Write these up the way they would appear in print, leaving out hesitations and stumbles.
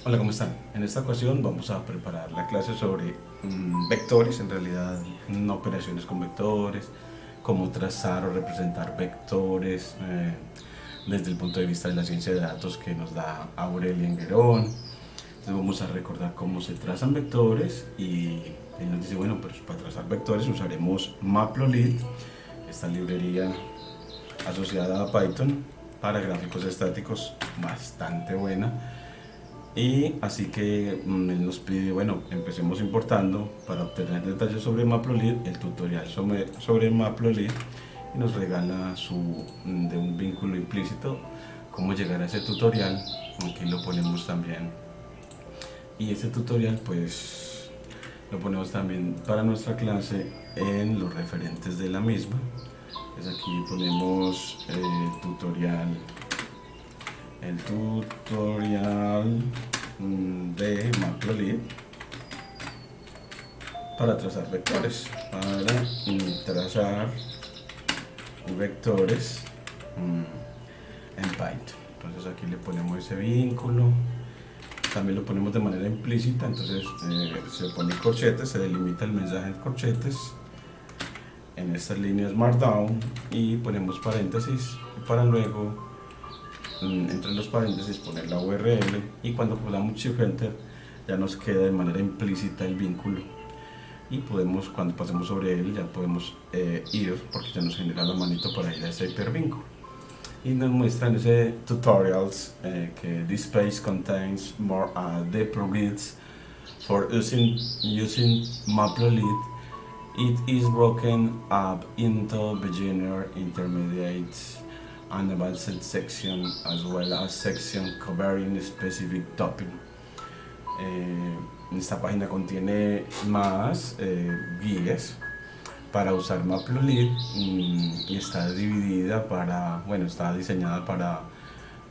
Hola, ¿cómo están? En esta ocasión vamos a preparar la clase sobre vectores, en realidad operaciones con vectores, cómo trazar o representar vectores desde el punto de vista de la ciencia de datos que nos da Aurelien Guerón. Entonces vamos a recordar cómo se trazan vectores y él nos dice, bueno, pues para trazar vectores usaremos Matplotlib, esta librería asociada a Python para gráficos estáticos bastante buena. Y así que él nos pide, bueno, empecemos importando para obtener detalles sobre Matplotlib, el tutorial sobre Matplotlib, y nos regala de un vínculo implícito cómo llegar a ese tutorial. Aquí lo ponemos también. Y ese tutorial pues lo ponemos también para nuestra clase en los referentes de la misma. Pues aquí ponemos el tutorial de Matplotlib para trazar vectores, en Python. Entonces aquí le ponemos ese vínculo, también lo ponemos de manera implícita, entonces se pone corchetes, se delimita el mensaje en corchetes en estas líneas Markdown y ponemos paréntesis para luego entre los paréntesis poner la URL, y cuando pulsamos Shift Enter ya nos queda de manera implícita el vínculo y podemos, cuando pasemos sobre él, ya podemos ir, porque ya nos genera la manito para ir a ese hipervínculo. Y nos muestran ese tutorials que this page contains more deeper guides for using Matplotlib. It is broken up into beginner, intermediate, and advanced section, as well as section covering specific topic. Esta página contiene más guías para usar Matplotlib y está dividida está diseñada para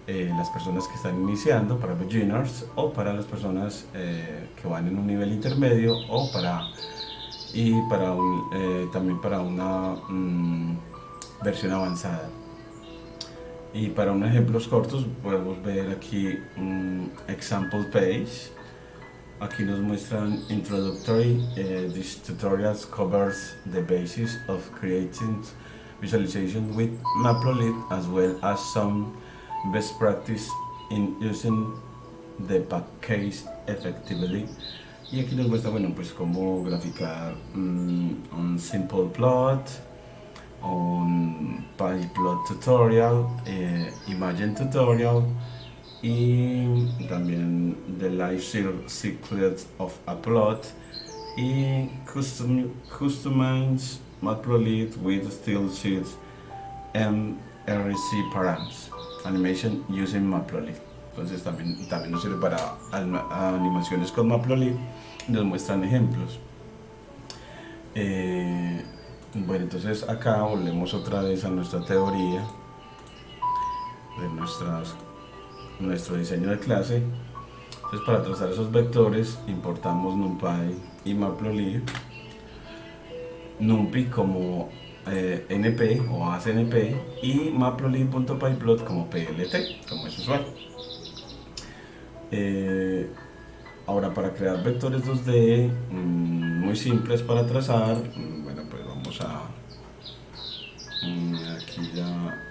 las personas que están iniciando, para beginners, o para las personas que van en un nivel intermedio, también para una versión avanzada. Y para unos ejemplos cortos podemos ver aquí un example page. Aquí nos muestran introductory. This tutorial covers the basis of creating visualization with Matplotlib, as well as some best practice in using the package effectively. Y aquí nos muestra, bueno, pues cómo graficar un simple plot, un pyplot tutorial, imagen tutorial, y también the life cycle of a plot, y customize Matplotlib with style sheets and RC params, animation using Matplotlib. Entonces también nos sirve para animaciones con Matplotlib, nos muestran ejemplos. Bueno, entonces acá volvemos otra vez a nuestra teoría de nuestro diseño de clase. Entonces, para trazar esos vectores importamos NumPy y Matplotlib, NumPy como NP o ACNP y Matplotlib.pyplot como PLT, como es usual. Ahora, para crear vectores 2D muy simples para trazar, bueno, pues vamos aquí ya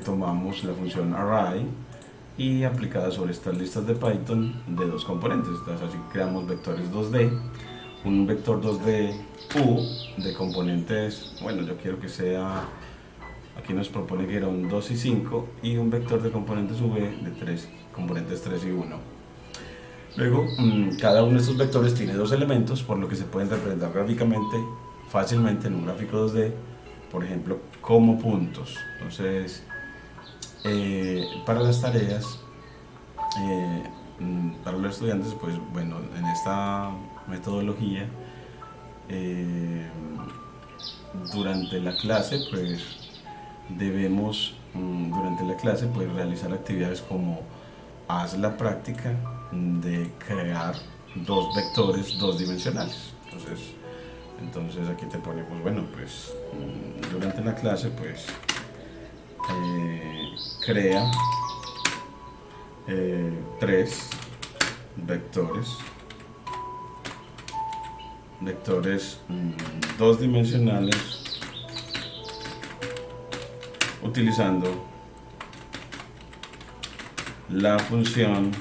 tomamos la función array y aplicada sobre estas listas de Python de dos componentes. Entonces así creamos vectores 2D, un vector 2D U de componentes, bueno, yo quiero que sea, aquí nos propone que era un 2 y 5, y un vector de componentes V de 3, componentes 3 y 1. Luego, cada uno de estos vectores tiene dos elementos, por lo que se pueden representar gráficamente fácilmente en un gráfico 2D, por ejemplo, como puntos. Entonces, para las tareas, para los estudiantes, pues bueno, en esta metodología, durante la clase, pues realizar actividades como haz la práctica de crear dos vectores dos dimensionales. Entonces aquí te ponemos, bueno, pues durante la clase pues crea 3 vectores dos dimensionales utilizando la función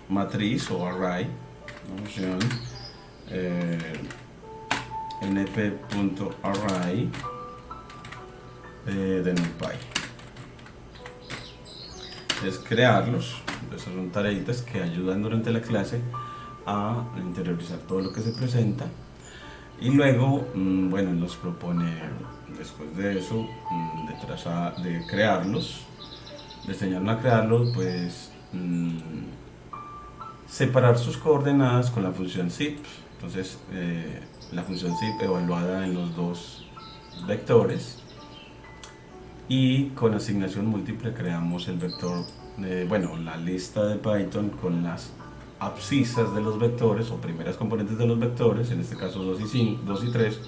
matriz o array, la función np.array de NumPy. Es crearlos. Esas son tareitas que ayudan durante la clase a interiorizar todo lo que se presenta, y luego bueno, nos propone después de eso de crearlos, de enseñarnos a crearlos, pues separar sus coordenadas con la función zip. Entonces la función zip evaluada en los dos vectores, y con asignación múltiple creamos el vector, bueno, la lista de Python con las abscisas de los vectores o primeras componentes de los vectores, en este caso 2 y 3,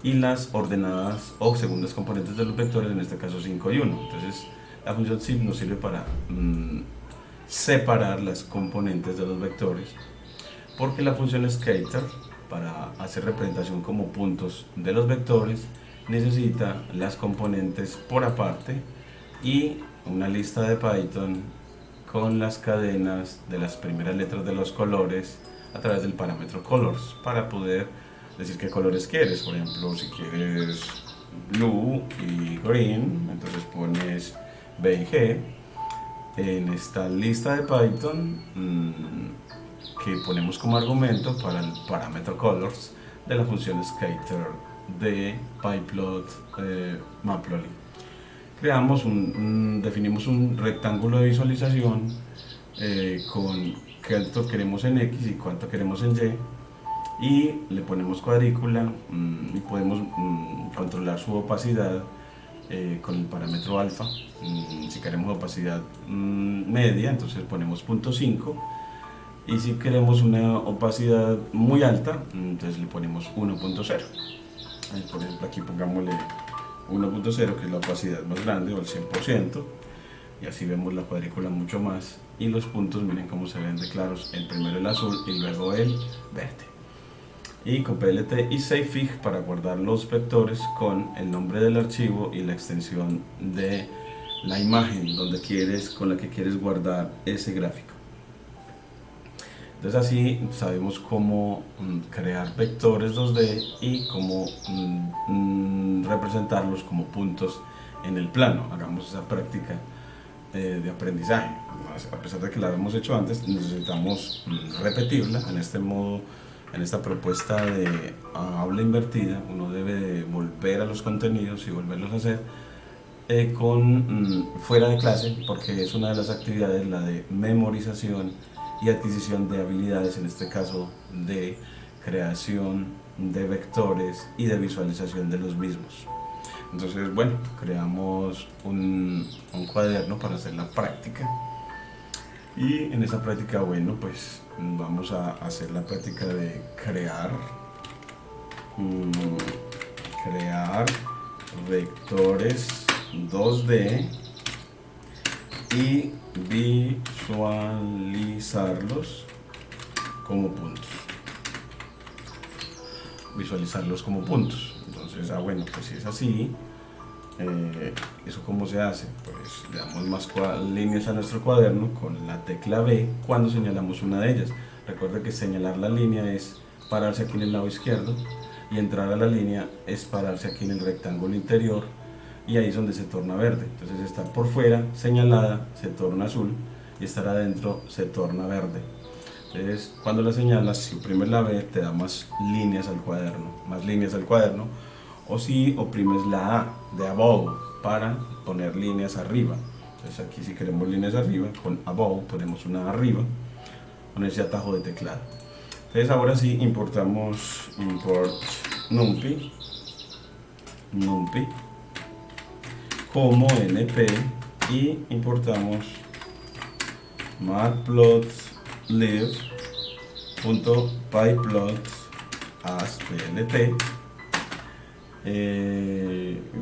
y las ordenadas o segundas componentes de los vectores, en este caso 5 y 1. Entonces la función zip nos sirve para separar las componentes de los vectores, porque la función scatter, para hacer representación como puntos de los vectores, necesita las componentes por aparte y una lista de Python con las cadenas de las primeras letras de los colores a través del parámetro colors, para poder decir qué colores quieres. Por ejemplo, si quieres blue y green, entonces pones B y G en esta lista de Python que ponemos como argumento para el parámetro colors de la función scatter de pyplot matplotlib. Definimos un rectángulo de visualización con cuánto queremos en X y cuánto queremos en Y, y le ponemos cuadrícula y podemos controlar su opacidad con el parámetro alfa. Si queremos opacidad media, entonces ponemos 0.5, y si queremos una opacidad muy alta, entonces le ponemos 1.0. Por ejemplo, aquí pongámosle 1.0, que es la opacidad más grande, o el 100%, y así vemos la cuadrícula mucho más, y los puntos, miren cómo se ven de claros, el primero el azul y luego el verde. Y con PLT y savefig para guardar los vectores con el nombre del archivo y la extensión de la imagen con la que quieres guardar ese gráfico. Entonces así sabemos cómo crear vectores 2D y cómo representarlos como puntos en el plano. Hagamos esa práctica de aprendizaje. A pesar de que la hemos hecho antes, necesitamos repetirla en este modo. En esta propuesta de aula invertida, uno debe de volver a los contenidos y volverlos a hacer fuera de clase, porque es una de las actividades, la de memorización y adquisición de habilidades, en este caso de creación de vectores y de visualización de los mismos. Entonces, bueno, creamos un cuaderno para hacer la práctica, y en esa práctica, bueno, pues vamos a hacer la práctica de crear vectores 2D y visualizarlos como puntos. Entonces, bueno, pues si es así, ¿eso cómo se hace? Pues le damos más líneas a nuestro cuaderno con la tecla B cuando señalamos una de ellas. Recuerde que señalar la línea es pararse aquí en el lado izquierdo, y entrar a la línea es pararse aquí en el rectángulo interior, y ahí es donde se torna verde. Entonces estar por fuera señalada se torna azul, y estar adentro se torna verde. Entonces cuando la señalas, si oprimes la B, te da más líneas al cuaderno, o si oprimes la A de above para poner líneas arriba. Entonces aquí, si queremos líneas arriba, con above ponemos una arriba con ese atajo de teclado. Entonces ahora sí importamos import numpy como np, y importamos matplotlib.pyplot as plt.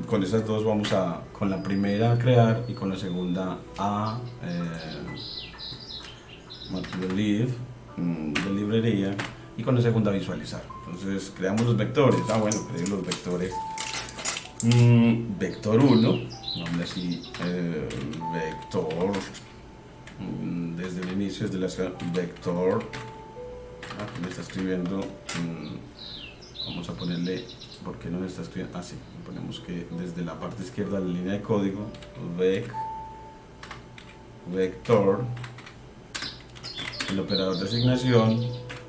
Con esas dos vamos con la primera a crear, y con la segunda a matplotlib de librería, y con la segunda visualizar. Entonces creamos los vectores. Bueno, creé los vectores. Vector 1, nombre así, vector, desde el inicio, desde la vector, me está escribiendo, vamos a ponerle, ¿por qué no me está escribiendo? Sí, ponemos que desde la parte izquierda de la línea de código, vector, el operador de asignación,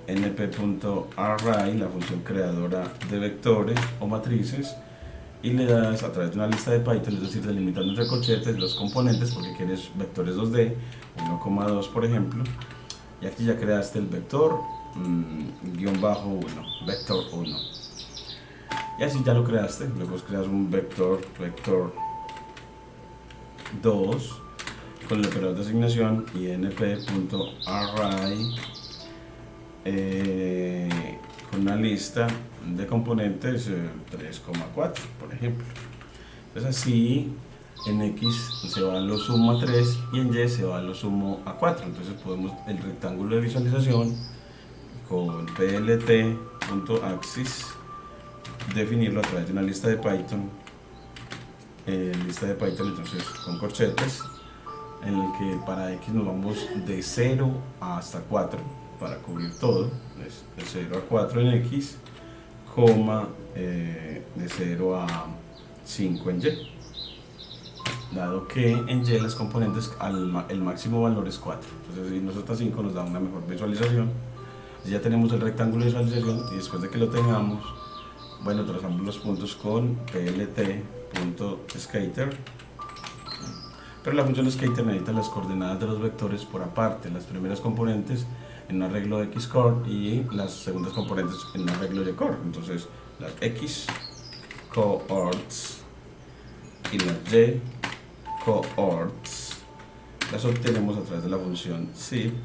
np.array, la función creadora de vectores o matrices, y le das a través de una lista de Python, es decir, delimitando entre corchetes los componentes porque quieres vectores 2D, 1,2 por ejemplo, y aquí ya creaste el vector guión bajo 1, vector 1, y así ya lo creaste. Luego creas un vector 2 con el operador de asignación y np.array con una lista de componentes 3,4 por ejemplo. Entonces así en X se va lo sumo a 3 y en Y se va lo sumo a 4. Entonces podemos el rectángulo de visualización con plt.axis definirlo a través de una lista de Python, entonces con corchetes, en el que para X nos vamos de 0 hasta 4 para cubrir todo, de 0 a 4 en X, coma de 0 a 5 en Y, dado que en Y las componentes el máximo valor es 4. Entonces si nos hasta 5 nos da una mejor visualización. Ya tenemos el rectángulo de visualización y después de que lo tengamos, bueno, trazamos los puntos con plt.skater, pero la función skater necesita las coordenadas de los vectores por aparte, las primeras componentes en un arreglo de xcore y las segundas componentes en un arreglo de core. Entonces las x coords y las y coords las obtenemos a través de la función zip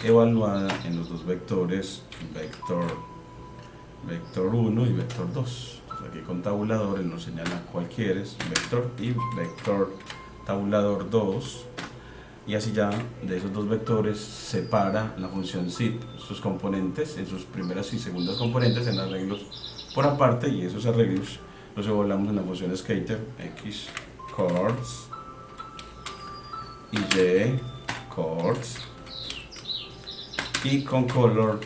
evaluada en los dos vectores vector 1 y vector 2. Entonces aquí con tabulador él nos señala cuál quieres, vector y vector tabulador 2, y así ya de esos dos vectores separa la función zip sus componentes en sus primeras y segundas componentes en arreglos por aparte, y esos arreglos los evaluamos en la función skater x chords y y chords, y con color,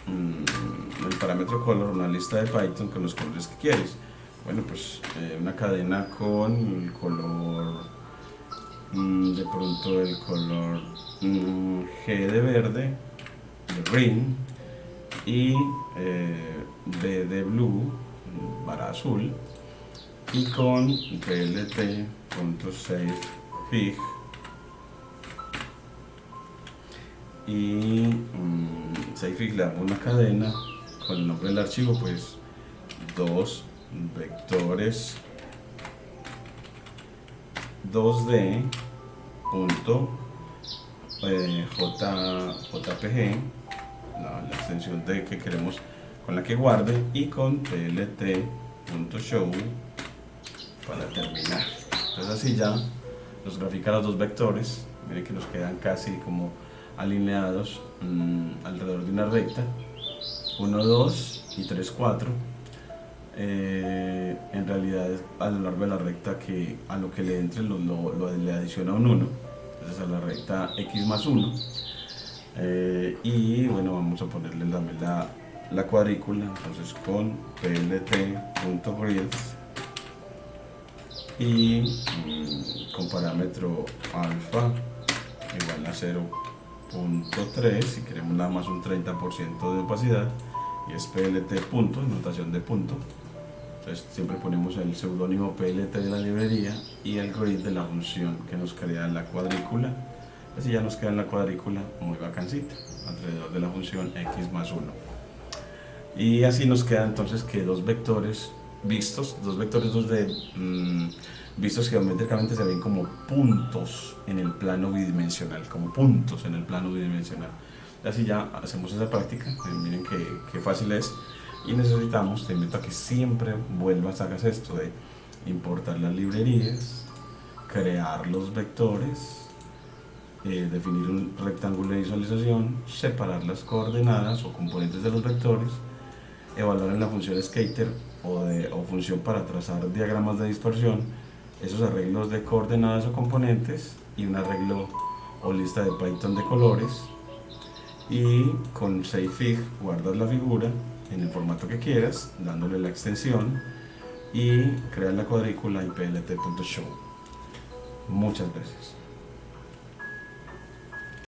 el parámetro color, una lista de Python con los colores que quieres. Bueno, pues una cadena con el color, de pronto el color G de verde, de green, y B de blue, para azul, y con plt.savefig y savefig le damos una cadena con el nombre del archivo, pues dos vectores 2D punto jpg, la extensión de que queremos con la que guarde, y con plt.show para terminar. Entonces así ya nos grafica los dos vectores. Miren que nos quedan casi como alineados alrededor de una recta, 1, 2 y 3, 4. En realidad es a lo largo de la recta que a lo que le entre le adiciona un 1, entonces a la recta x más 1. Y bueno, vamos a ponerle también la cuadrícula, entonces con plt.grid y con parámetro alfa igual a 0.3, si queremos nada más un 30% de opacidad, y es plt punto, notación de punto. Entonces siempre ponemos el seudónimo plt de la librería y el grid de la función que nos crea la cuadrícula. Así ya nos queda en la cuadrícula muy bacancita alrededor de la función x más 1. Y así nos queda entonces que dos vectores vistos, dos vectores 2D vistos geométricamente se ven como puntos en el plano bidimensional, como puntos en el plano bidimensional. Así ya hacemos esa práctica, miren qué fácil es. Y necesitamos, te invito a que siempre vuelvas, hagas esto de importar las librerías, crear los vectores definir un rectángulo de visualización, separar las coordenadas o componentes de los vectores, evaluar en la función scatter o función para trazar diagramas de dispersión esos arreglos de coordenadas o componentes, y un arreglo o lista de Python de colores, y con Savefig guardas la figura en el formato que quieras, dándole la extensión, y crear la cuadrícula en plt.show. Muchas gracias.